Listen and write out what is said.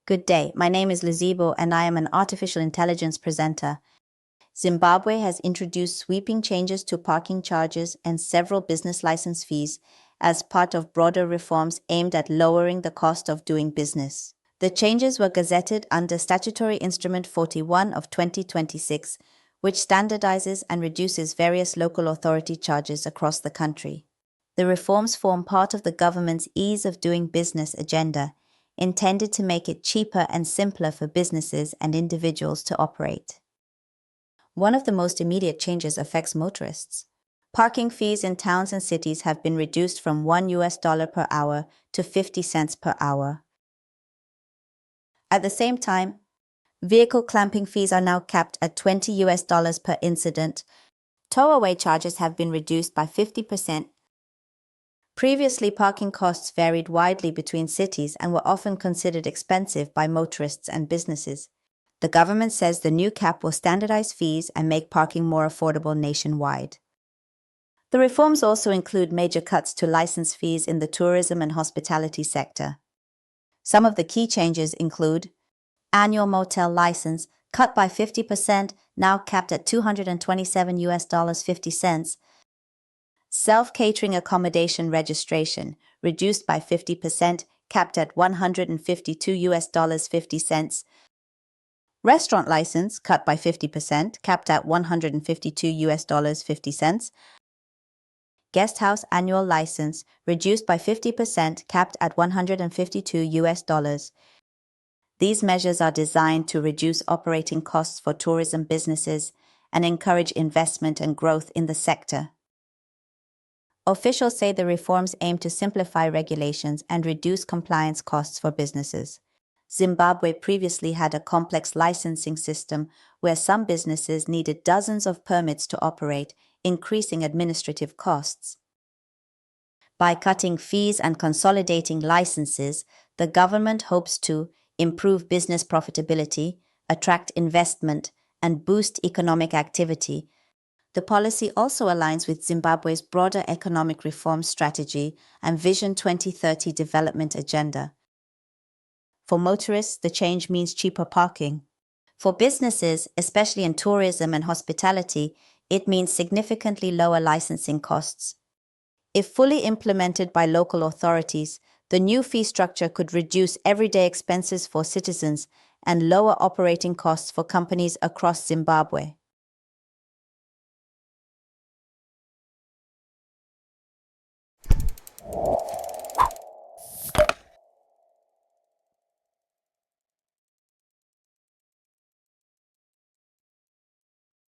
Good day, my name is Lizibo and I am an artificial intelligence presenter. Zimbabwe has introduced sweeping changes to parking charges and several business license fees as part of broader reforms aimed at lowering the cost of doing business. The changes were gazetted under Statutory Instrument 41 of 2026, which standardizes and reduces various local authority charges across the country. The reforms form part of the government's Ease of Doing Business agenda, intended to make it cheaper and simpler for businesses and individuals to operate. One of the most immediate changes affects motorists. Parking fees in towns and cities have been reduced from $1 per hour to 50 cents per hour. At the same time, vehicle clamping fees are now capped at $20 per incident. Tow-away charges have been reduced by 50%. Previously, parking costs varied widely between cities and were often considered expensive by motorists and businesses. The government says the new cap will standardize fees and make parking more affordable nationwide. The reforms also include major cuts to license fees in the tourism and hospitality sector. Some of the key changes include annual motel license cut by 50%, now capped at $227.50. Self-catering accommodation registration reduced by 50%, capped at $152.50. Restaurant license cut by 50%, capped at $152.50. Guest house annual license reduced by 50%, capped at $152. These measures are designed to reduce operating costs for tourism businesses and encourage investment and growth in the sector. Officials say the reforms aim to simplify regulations and reduce compliance costs for businesses. Zimbabwe previously had a complex licensing system where some businesses needed dozens of permits to operate, increasing administrative costs. By cutting fees and consolidating licenses, the government hopes to improve business profitability, attract investment, and boost economic activity. The policy also aligns with Zimbabwe's broader economic reform strategy and Vision 2030 development agenda. For motorists, the change means cheaper parking. For businesses, especially in tourism and hospitality, it means significantly lower licensing costs. If fully implemented by local authorities, the new fee structure could reduce everyday expenses for citizens and lower operating costs for companies across Zimbabwe.